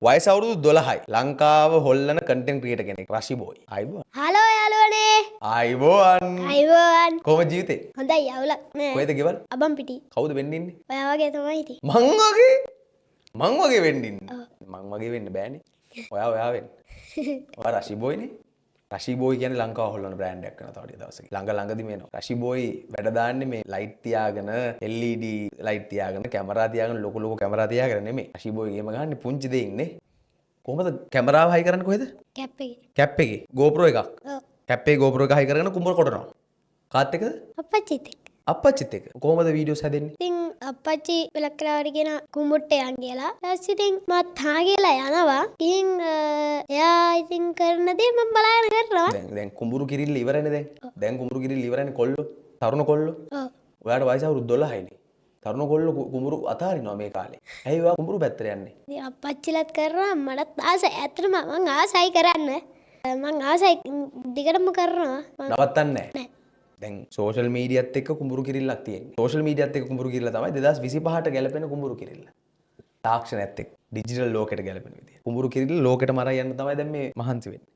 වයස අවුරුදු 12යි. ලංකාව හොල්ලන කන්ටෙන්ට් ක්‍රියේටර් කෙනෙක් රෂි බෝයි. ආයිබෝන්. හලෝ යාළුවනේ. ආයිබෝන්. අයිබෝන්. කොහොමද ජීවිතේ? හොඳයි යවුලක් නෑ. කොහෙද ගෙවල්? අබම් පිටි. කවුද වෙන්න ඉන්නේ? ඔයා වගේ තමයි ඉතින්. මං වගේ වෙන්න ඉන්නේ. මං වගේ වෙන්න බෑනේ. ඔයා වෙන්න. ඔයා රෂි බෝයිනේ. රෂි බෝයි කියන්නේ ලංකාව හොල්ලන බ්‍රෑන්ඩ් එකක් කරනවා තව දවසක. ළඟදිම එනවා. රෂි බෝයි වැඩ දාන්නේ මේ ලයිට් තියාගෙන LED ලයිට් තියාගෙන කැමරා තියාගෙන ලොකු කැමරා තියාගෙන නෙමෙයි. රෂි බෝයි ගේම ගහන්නේ පුංචි දෙයින් නේ. කොහමද කැමරාව හයි කරන්නේ කොහෙද? කැප් එකේ. කැප් එකේ GoPro එකක්. ඔව්. කැප් එකේ GoPro එක හයි කරගෙන කුඹර කොටනවා. කාත් එකද? අප්පච්චිත් එක්ක. අප්පච්චිත් එක්ක. කොහමද වීඩියෝස් හැදෙන්නේ? ඉතින් අප්පච්චි වෙලක්කලාවට කියන කුඹුට්ට යන් කියලා. ඊට ඉතින් මත් හා කියලා යනවා. ඉතින් එයා ඉතින් කරන දේ මම බලාගෙන කරනවා. දැන් කුඹුරු කිරිල්ල ඉවරනේ දැන්. දැන් කුඹුරු කිරිල්ල ඉවරනේ කොල්ලෝ. තරුණ කොල්ලෝ. ඔව්. ඔයාට වයස අවුරුදු 12යිනේ. තරුණ කොල්ලෝ කුඹුරු අතාරිනවා මේ කාලේ. ඇයි ඔයා කුඹුරු පැත්තට යන්නේ? ඉතින් අප්පච්චිලත් කරනවා මටත් ආසයි. ඇත්තටම මං ආසයි කරන්න. මං ආසයි දිගටම කරනවා. නවත්තන්නේ නෑ. දැන් සෝෂල් මීඩියත් එක්ක කුඹුරු කිරිල්ලක් තියෙනවා. සෝෂල් මීඩියත් එක්ක කුඹුරු කිරිල්ල තමයි 2025ට ගැලපෙන කුඹුරු කිරිල්ල. තාක්ෂණයත් එක්ක ඩිජිටල් ලෝකෙට ගැලපෙන විදිය. කුඹුරු කිරිල්ල ලෝකෙට මරා යන්න තමයි දැන් මේ මහන්සි වෙන්නේ.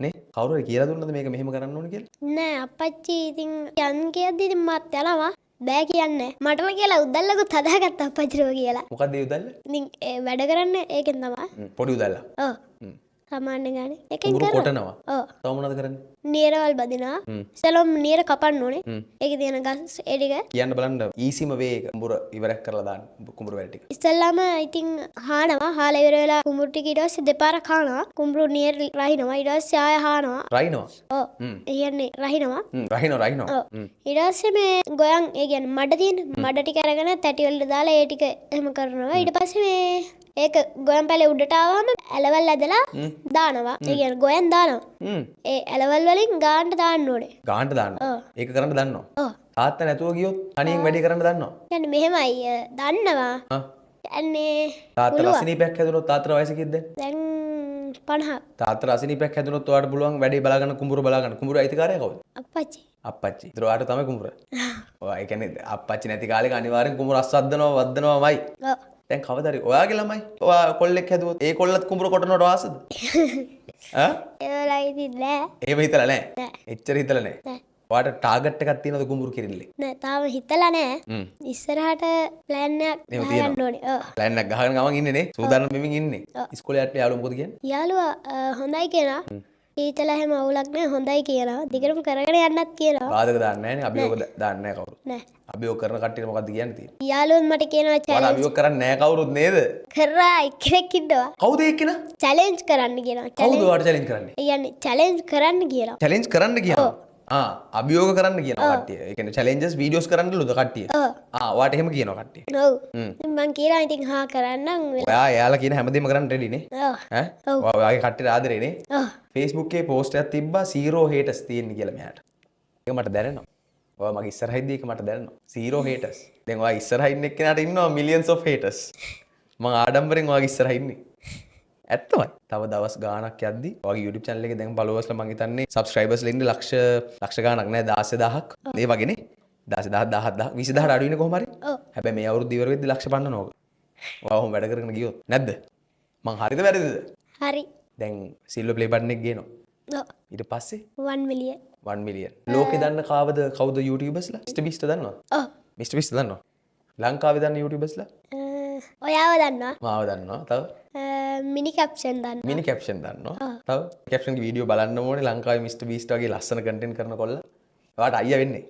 නේ? කවුරු හරි කියලා දුන්නද මේක මෙහෙම කරන්න ඕනේ කියලා? නෑ අප්පච්චි ඉතින් යන් කියද්දි ඉතින් මත් යනවා. බෑ කියන්නේ. මටම කියලා උදැල්ලකුත් හදාගත්තා අප්පච්චිරෝ කියලා. මොකද්ද ඒ උදැල්ල? ඉතින් වැඩ කරන්න ඒකෙන් තමයි. පොඩි උදැල්ල. ඔව්. සාමාන්‍ය ගානේ. ඒකෙන් කුඹුරු කරනවා. කොටනවා. ඔව්. තව මොනවද කරන්නේ? නියරවල් බදිනවා. ඉතලම නියර කපන්න ඕනේ. ඒකේ තියෙන ගස් ඒ ටික. කියන්න බලන්න ඊසිම වේ එක කුඹුර ඉවරක් කරලා දාන්න කුඹුරු වැඩ ටික. ඉස්සල්ලාම ඉතින් හානවා. හාලා ඉවර වෙලා කුඹුරු ටික ඊට පස්සේ දෙපාරක් හානවා. කුඹුරු නියර රහිනවා. ඊට පස්සේ ආය හානවා. රයින්නවා. ඔව්. ඒ කියන්නේ රහිනවා. රයින්නවා. ඔව්. ඊට පස්සේ මේ ගොයන් ඒ කියන්නේ මඩ තියෙන මඩ ටික අරගෙන තැටි වලට දාලා ඒ ටික එහෙම කරනවා. ඊට පස්සේ මේ ඒක ගොයන් පැලේ උඩට ආවම ඇලවල් ඇදලා දානවා. ඒ කියන්නේ ගොයන් දානවා. ඒ ඇලවල් වලින් ගාන්න දාන්න ඕනේ. ගාන්න දාන්න. ඒක කරන්න දන්නවා. ඔව්. තාත්තා නැතුව ගියොත් තනියෙන් වැඩි කරන්න දන්නවා. කියන්නේ මෙහෙමයි දන්නවා. කියන්නේ තාත්තා රසිනීපයක් හැදුනොත් තාත්තට වයස කීයද දැන්? දැන් 50. තාත්තා රසිනීපයක් හැදුනොත් ඔයාලට පුළුවන් වැඩේ බලා ගන්න කුඹුර බලා ගන්න. කුඹුර අයිතිකාරයා කවුද? අප්පච්චි. අප්පච්චි. ඒතර ඔයාට තමයි කුඹුර. ඔයා ඒ කියන්නේ අප්පච්චි නැති කාලේක අනිවාර්යෙන් කුඹුර වද්දනවාමයි. ඔව්. දැන් කවදාද ඔයාගේ ළමයි ඔයා කොල්ලෙක් හැදුවොත් ඒ කොල්ලත් කුඹුර කොටනවට ආසද? ඈ? ඒවලා ඉතින් නෑ. එහෙම හිතලා නෑ. නෑ. එච්චර හිතලා නෑ. නෑ. ඔයාට ටාගට් එකක් තියෙනවද කුඹුරු කිරිල්ලේ? නෑ තාම හිතලා නෑ. ඉස්සරහට ප්ලෑන් එකක් එහෙම ගහන්න තියෙනවා. ඕනේ. ඔව්. ප්ලෑන් එකක් ගහගෙන ගමන් ඉන්නේ නේ. සූදානම් වෙමින් ඉන්නේ. ඉස්කෝලේ යන්න යාළුවා මොකද කියන්නේ? යාළුවා හොඳයි කියනවා. ඊතලා හැම අවුලක් නෑ හොඳයි කියනවා. දිගටම කරගෙන යන්නත් කියනවා. බාධක දාන්නේ නැහැ නේ. අභියෝග දාන්නේ නැහැ කවුරුත්. නෑ. අභියෝග කරන කට්ටියට මොකද්ද කියන්න තියෙන්නේ? යාළුවෝ මට කියනවා ඔයාලා චැලෙන්ජ් අභියෝග කරන්නේ නැහැ කවුරුත් නේද? කරා එක්කෙනෙක් ඉන්නවා. කවුද එක්කෙනා? චැලෙන්ජ් කරන්න කියනවා. කවුද ඔයාලට චැලෙන්ජ් කරන්නේ? ඒ කියන්නේ චැලෙන්ජ් කරන්න කියලා. චැලෙන්ජ් කරන්න කියනවා. අභියෝග කරන්න කියනවා කට්ටිය. ඒ කියන්නේ චැලෙන්ජස් වීඩියෝස් කරන්නලුද කට්ටිය? ඔව්. ඔයාට එහෙම කියනවා කට්ටිය. ඔව්. මං කියලා ඉතින් හා කරන්නම්. ඔයා එයාලා කියන හැමදේම කරන්න රෙඩි නේ? ඔව්. ඈ? ඔයාගේ කට්ටියට ආදරේ නේ? ඔව්. Facebook එකේ පෝස්ට් එකක් තිබ්බා 0 haters තියෙන්නේ කියලා මෙයාට. ඒක මට දැනෙනවා. ඔයා මගේ ඉස්සරහින්දී ඒක මට දැනෙනවා. 0 haters. දැන් ඔයා ඉස්සරහින් එක්කෙනාට ඉන්නවා millions of haters. මං ආඩම්බරෙන් ඔයාගේ ඉස්සරහින් ඉන්නේ. ඇත්තමයි. තව දවස් ගාණක් යද්දි ඔයාගේ YouTube channel එකේ දැන් followers ලා මං හිතන්නේ subscribers ලා ඉන්නේ ලක්ෂ ගාණක් නෑ 16000ක්. ඒ වගේනේ. 16000 17000 20000ට අඩු වෙන්නේ කොහොම හරි. ඔව්. හැබැයි මේ අවුරුද්ද ඉවර වෙද්දි ලක්ෂ පන්නනවා ඕක. ඔයා ඔහොම වැඩ කරගෙන ගියොත් නැද්ද? මං හරිද වැරදිද? හරි. දැන් සිල්වර් ප්ලේ බටන් එක ගේනවා. ඔව්. ඊට පස්සේ 1 million. 1 million. ලෝකේ දන්න කවුද YouTubers ලා? Mr Beast දන්නවද? ඔව්. Mr Beast දන්නවා. ලංකාවේ දන්න YouTubers ලා? ඔයාව දන්නවා. මාව දන්නවා. තව මිනි කැප්ෂන් දන්නවා. මිනි කැප්ෂන් දන්නවා. තව කැප්ෂන් ගේ වීඩියෝ බලන්න ඕනේ ලංකාවේ Mr Beast වගේ ලස්සන කන්ටෙන්ට් කරන කොල්ලා. ඔයාට අයියා වෙන්නේ.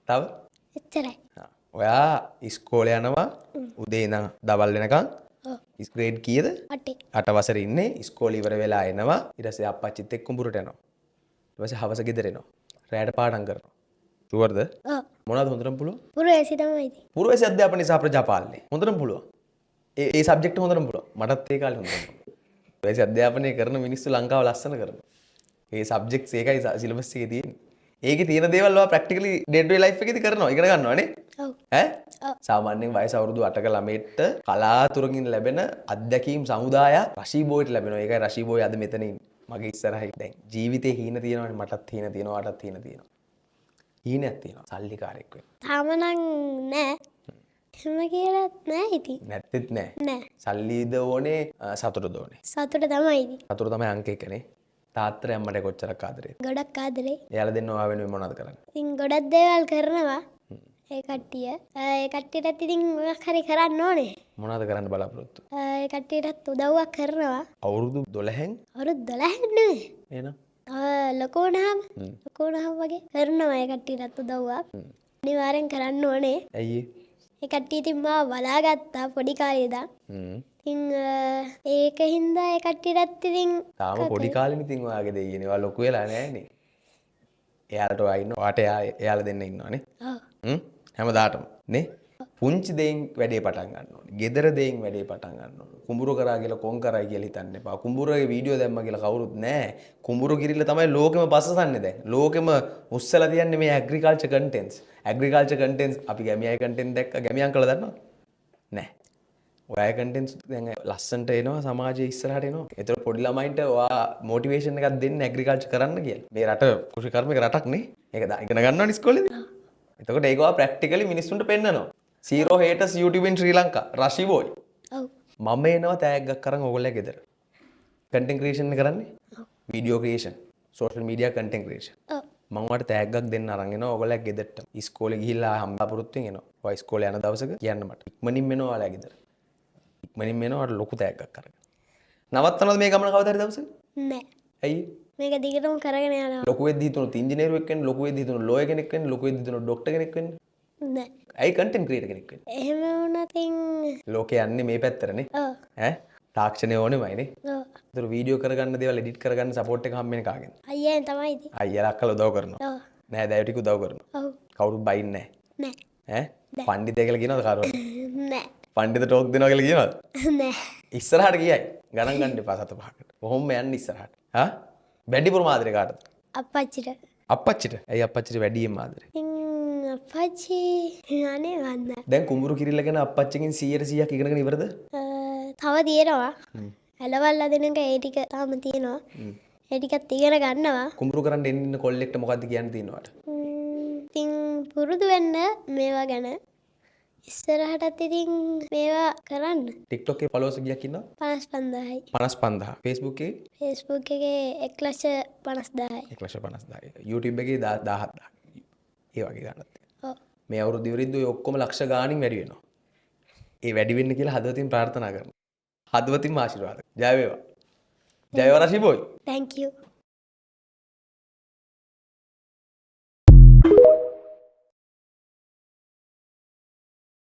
තව එච්චරයි. ඔයා ඉස්කෝලේ යනවා උදේ ඉඳන් දවල් වෙනකන්. ග්‍රේඩ් කීයද? 8. 8 වසරේ ඉන්නේ. ඉස්කෝලේ ඉවර වෙලා එනවා. ඊට පස්සේ අප්පච්චිත් එක්ක කුඹුරට යනවා. ඊට පස්සේ හවස ගෙදර එනවා. රැයට පාඩම් කරනවා. ෂුවර්ද? ඔව්. මොනවද හොඳටම පුළුවන්? පුරවැසි තමයි ඉතින්. පුරවැසි අධ්‍යාපනයේ සහ ප්‍රජාපාලනයේ හොඳටම පුළුවන්. ඒ සබ්ජෙක්ට් හොඳටම පුළුවන්. මටත් ඒ කාලේ හොඳටම පුළුවන්. පුරවැසි අධ්‍යාපනය කරන මිනිස්සු ලංකාව ලස්සන කරනවා. ඒ සබ්ජෙක්ට්ස් ඒකයි සිලබස් එකේ තියෙන්නේ. ඒකේ තියෙන දේවල් ඔයා ප්‍රැක්ටිකලි ඩේ ටු ඩේ ලයිෆ් එකේදී කරනවා. ඉගෙන ගන්නවා නේ? ඔව්. ඈ? සාමාන්‍යයෙන් වයස අවුරුදු 8ක ළමයෙක්ට කලාතුරකින් ලැබෙන අත්දැකීම් සමුදායක් රෂී බෝයිට ලැබෙනවා. ඒකයි රෂී බෝයි අද මෙතන ඉන්නේ. මගේ ඉස්සරහින් දැන් ජීවිතේ හීන තියෙනවනේ මටත් හීන තියෙනවා ඔයාටත් හීන තියෙනවා. හීනයක් තියෙනවා සල්ලිකාරයෙක් වෙන්න. තාම නම් නෑ. එහෙම කියලාත් නෑ ඉතින්. නැත්තෙත් නෑ. නෑ. සල්ලිද ඕනේ සතුටද ඕනේ. සතුට තමයි ඉතින්. සතුට තමයි අංක එකනේ. තාත්තට අම්මට කොච්චරක් ආදරේද? ගොඩක් ආදරේ. එයාලා දෙන්න ඔයා වෙනුවෙන් මොනවද කරන්නේ? ඉතින් ගොඩක් දේවල් කරනවා. ඒ කට්ටිය. ඒ කට්ටියටත් ඉතින් මොකක් හරි කරන්න ඕනේ. මොනවද කරන්න බලාපොරොත්තු? ඒ කට්ටියටත් උදව්වක් කරනවා. අවුරුදු 12න් අවුරුදු 12 නෙවෙයි. එහෙනම් ලොකු වුණාම වගේ කරනවා ඒ කට්ටියටත් උදව්වක්. අනිවාර්යෙන් කරන්න ඕනේ. ඇයි ඒ කට්ටිය ඉතින් මාව බලාගත්තා පොඩි කාලේ ඉඳන්. ඉතින් ඒක හින්දා ඒ කට්ටියටත් ඉතින් තාම පොඩි කාලෙම ඉතින් ඔයාගේ දෙයියනේ. ඔයා ලොකු වෙලා නෑනේ. එයාලට ඔයා ඉන්නවා. ඔයාට එයාලා දෙන්න ඉන්නවනේ. ඔව්. හැමදාටම නේ? පුංචි දෙයින් වැඩේ පටන් ගන්න ඕනේ. gedara දෙයින් වැඩේ පටන් ගන්න ඕනේ. කුඹුරු කරා කියලා කොන් කරයි කියලා හිතන්න එපා. කුඹුරේ වීඩියෝ දැම්මා කියලා කවුරුත් නෑ. කුඹුරු කිරිල්ල තමයි ලෝකෙම පස්සසන්නේ දැන්. ලෝකෙම උස්සලා තියන්නේ මේ ඇග්‍රිකල්චර් කන්ටෙන්ට්ස්. ඇග්‍රිකල්චර් කන්ටෙන්ට්ස් අපි ගැමියයි කන්ටෙන්ට් දැක්ක ගැමියන් කළා දන්නවද? නෑ. ඔයාගේ කන්ටෙන්ට්ස් දැන් ලස්සන්ට එනවා සමාජයේ ඉස්සරහට එනවා. ඒතර පොඩි ළමයින්ට ඔයා මොටිවේෂන් එකක් දෙන්න ඇග්‍රිකල්චර් කරන්න කියලා. මේ රට කෘෂිකර්මික රටක් නේ. ඒක ඉගෙන ගන්නවනේ ඉස්කෝලේදී. එතකොට ඒක ඔයා ප්‍රැක්ටිකලි මිනිස්සුන්ට පෙන්නනවා. Zero haters YouTube in Sri Lanka. Rashi boy. ඔව්. මම එනවා තෑග්ගක් කරන් ඕගොල්ලෝ ගෙදර. කන්ටෙන්ට් ක්‍රියේෂන් කරන්නේ? Video creation, social media content creation. ඔව්. මම ඔයාලට තෑග්ගක් දෙන්න අරන් එනවා ඕගොල්ලෝ ගෙදරට. ඉස්කෝලේ ගිහිල්ලා හම්බපුරුත්තුෙන් එනවා. ඔයා ඉස්කෝලේ යන දවසක කියන්න මට. ඉක්මනින් එනවා ඔයාලා ගෙදර. ඉක්මනින් එනවා ඔයාලට ලොකු තෑග්ගක් කරගෙන. නවත්තනවද මේ ගමන කවදා හරි දවසක? නෑ. ඇයි? මේක දිගටම කරගෙන යනවා. ලොකු වෙද්දී හිතුණු ඉංජිනේරුවෙක් වෙන්න, ලොකු වෙද්දී හිතුණු ලෝයර් කෙනෙක් වෙන්න, ලොකු වෙද්දී හිතුණු ඩොක්ටර් කෙනෙක් වෙන්න. නෑ. ඇයි කන්ටෙන්ට් ක්‍රියේටර් කෙනෙක් වෙන්න? එහෙම වුණත් ලෝකේ යන්නේ මේ පැත්තටනේ. ඔව්. ඈ තාක්ෂණය ඕනෙමයිනේ. ඔව්. ඒතර වීඩියෝ කරගන්න දේවල් එඩිට් කරගන්න සපෝට් එක හම්බෙන්නේ කාගෙන්ද? අයියෙන් තමයි ඉතින්. අයියලා අක්කලා උදව් කරනවා. ඔව්. නෑ දෑයෝ ටික උදව් කරනවා. ඔව්. කවුරුත් බයින්නේ නෑ. නෑ. ඈ පණ්ඩිතය කියලා කියනවද කාටවත්? නෑ. පණ්ඩිත ටෝක් දෙනවා කියලා කියනවද? නෑ. ඉස්සරහට ගියයි. ගණන් ගන්න එපා සත පහකට. කොහොම යන්නේ ඉස්සරහට? හා? වැඩිපුරම ආදරේ කාටද? අප්පච්චිට. අප්පච්චිට. ඇයි අප්පච්චිට වැඩියෙන්ම ආදරේ? ඉතින් අප්පච්චි අනේ වන්ද. දැන් කුඹුරු කිරිල්ල ගැන අප්පච්චිගෙන් 100%ක් ඉගෙනගෙන ඉවරද? තව තියෙනවා. ඇලවල් අදින එක ඒ ටික තාම තියෙනවා. ඒ ටිකත් ඉගෙන ගන්නවා. කුඹුරු කරන්න එන්න කොල්ලෙක්ට මොකද්ද කියන්න තියෙනවට? ඉතින් පුරුදු වෙන්න මේවා ගැන ඉස්සරහටත් ඉතින් මේවා කරන්න. TikTok එකේ followers කීයක් ඉන්නවද? 55000යි. 55000. Facebook එකේ Facebook එකේ 1,50,000යි. 1,50,000. YouTube එකේ 17,000. ඒ වගේ ගන්නත්. ඔව්. මේ අවුරුදු ඉවරෙද්දී ඔය ඔක්කොම ලක්ෂ ගාණින් වැඩි වෙනවා. ඒ වැඩි වෙන්න කියලා හදවතින් ප්‍රාර්ථනා කරනවා. හදවතින්ම ආශිර්වාද. ජය වේවා. ජය වේවා රෂි බෝයි. Thank you.